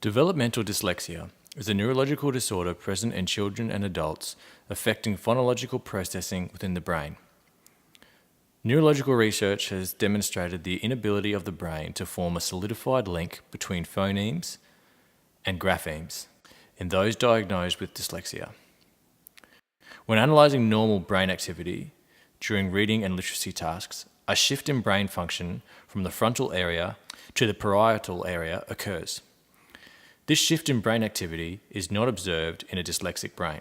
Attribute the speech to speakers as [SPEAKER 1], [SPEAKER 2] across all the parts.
[SPEAKER 1] Developmental dyslexia is a neurological disorder present in children and adults affecting phonological processing within the brain. Neurological research has demonstrated the inability of the brain to form a solidified link between phonemes and graphemes in those diagnosed with dyslexia. When analysing normal brain activity during reading and literacy tasks, a shift in brain function from the frontal area to the parietal area occurs. This shift in brain activity is not observed in a dyslexic brain.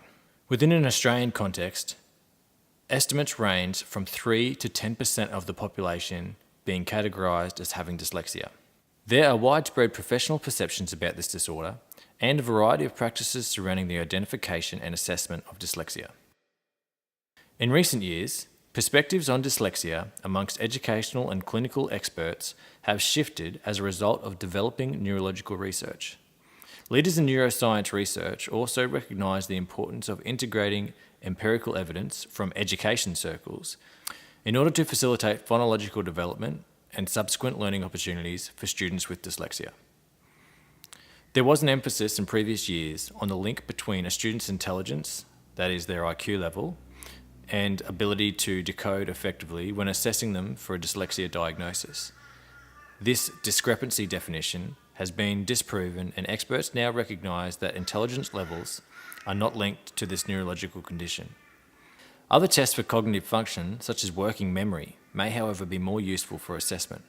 [SPEAKER 1] Within an Australian context, estimates range from 3 to 10% of the population being categorised as having dyslexia. There are widespread professional perceptions about this disorder and a variety of practices surrounding the identification and assessment of dyslexia. In recent years, perspectives on dyslexia amongst educational and clinical experts have shifted as a result of developing neurological research. Leaders in neuroscience research also recognise the importance of integrating empirical evidence from education circles in order to facilitate phonological development and subsequent learning opportunities for students with dyslexia. There was an emphasis in previous years on the link between a student's intelligence, that is their IQ level, and ability to decode effectively when assessing them for a dyslexia diagnosis. This discrepancy definition has been disproven, and experts now recognise that intelligence levels are not linked to this neurological condition. Other tests for cognitive function, such as working memory, may however be more useful for assessment.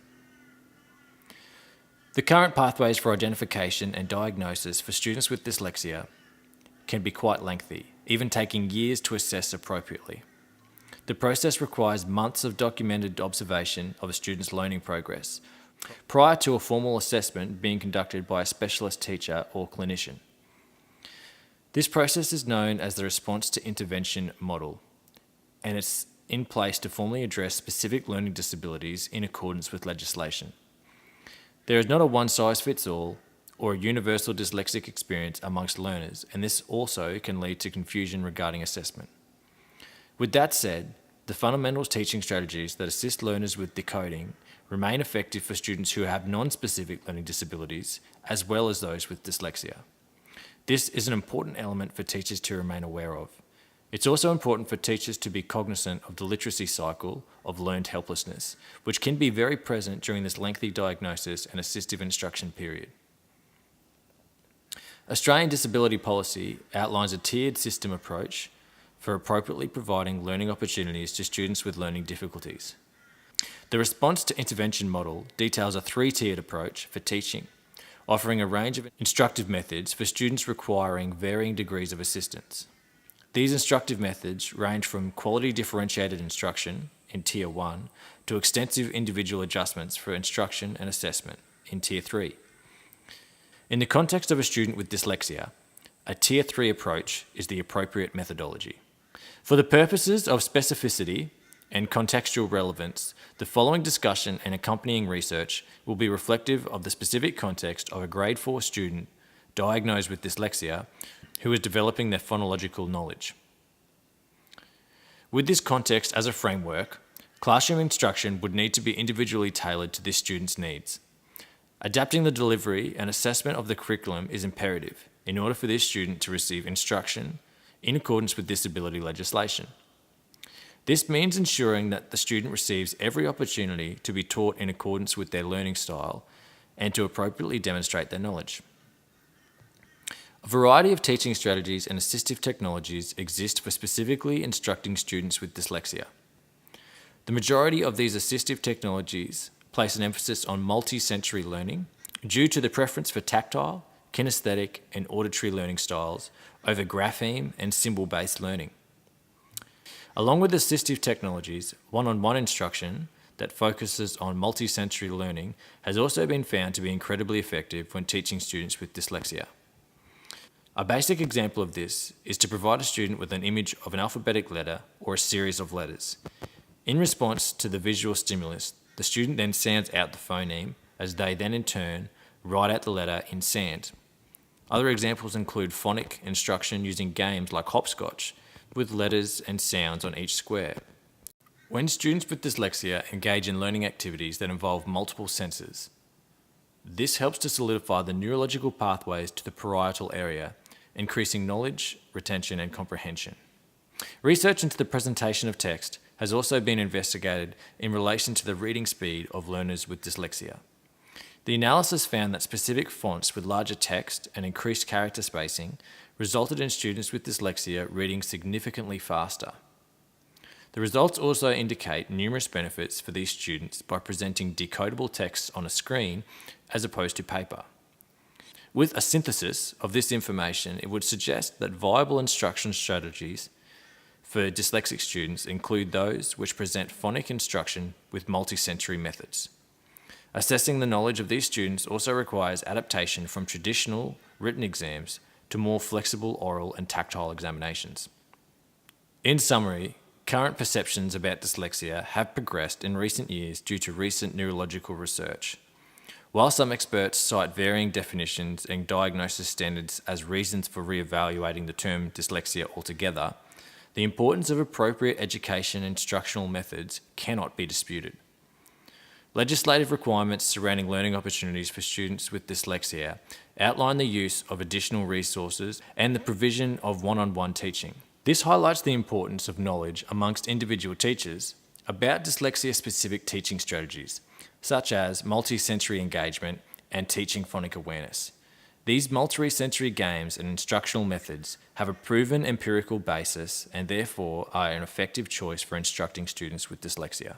[SPEAKER 1] The current pathways for identification and diagnosis for students with dyslexia can be quite lengthy, even taking years to assess appropriately. The process requires months of documented observation of a student's learning progress, prior to a formal assessment being conducted by a specialist teacher or clinician. This process is known as the response to intervention model, and it's in place to formally address specific learning disabilities in accordance with legislation. There is not a one-size-fits-all or a universal dyslexic experience amongst learners, and this also can lead to confusion regarding assessment. With that said, the fundamentals teaching strategies that assist learners with decoding remain effective for students who have non-specific learning disabilities, as well as those with dyslexia. This is an important element for teachers to remain aware of. It's also important for teachers to be cognizant of the literacy cycle of learned helplessness, which can be very present during this lengthy diagnosis and assistive instruction period. Australian disability policy outlines a tiered system approach for appropriately providing learning opportunities to students with learning difficulties. The response to intervention model details a three-tiered approach for teaching, offering a range of instructive methods for students requiring varying degrees of assistance. These instructive methods range from quality differentiated instruction in Tier 1 to extensive individual adjustments for instruction and assessment in Tier 3. In the context of a student with dyslexia, a Tier 3 approach is the appropriate methodology. For the purposes of specificity and contextual relevance, the following discussion and accompanying research will be reflective of the specific context of a Grade 4 student diagnosed with dyslexia who is developing their phonological knowledge. With this context as a framework, classroom instruction would need to be individually tailored to this student's needs. Adapting the delivery and assessment of the curriculum is imperative in order for this student to receive instruction in accordance with disability legislation. This means ensuring that the student receives every opportunity to be taught in accordance with their learning style and to appropriately demonstrate their knowledge. A variety of teaching strategies and assistive technologies exist for specifically instructing students with dyslexia. The majority of these assistive technologies place an emphasis on multi-sensory learning due to the preference for tactile, kinesthetic, and auditory learning styles over grapheme and symbol-based learning. Along with assistive technologies, one-on-one instruction that focuses on multi-sensory learning has also been found to be incredibly effective when teaching students with dyslexia. A basic example of this is to provide a student with an image of an alphabetic letter or a series of letters. In response to the visual stimulus, the student then sounds out the phoneme as they then in turn write out the letter in sand. Other examples include phonic instruction using games like hopscotch, with letters and sounds on each square. When students with dyslexia engage in learning activities that involve multiple senses, This helps to solidify the neurological pathways to the parietal area, increasing knowledge, retention, and comprehension. Research into the presentation of text has also been investigated in relation to the reading speed of learners with dyslexia. The analysis found that specific fonts with larger text and increased character spacing resulted in students with dyslexia reading significantly faster. The results also indicate numerous benefits for these students by presenting decodable text on a screen as opposed to paper. With a synthesis of this information, it would suggest that viable instruction strategies for dyslexic students include those which present phonic instruction with multisensory methods. Assessing the knowledge of these students also requires adaptation from traditional written exams to more flexible oral and tactile examinations. In summary, current perceptions about dyslexia have progressed in recent years due to recent neurological research. While some experts cite varying definitions and diagnosis standards as reasons for re-evaluating the term dyslexia altogether, the importance of appropriate education and instructional methods cannot be disputed. Legislative requirements surrounding learning opportunities for students with dyslexia outline the use of additional resources and the provision of one-on-one teaching. This highlights the importance of knowledge amongst individual teachers about dyslexia-specific teaching strategies, such as multisensory engagement and teaching phonic awareness. These multisensory games and instructional methods have a proven empirical basis and therefore are an effective choice for instructing students with dyslexia.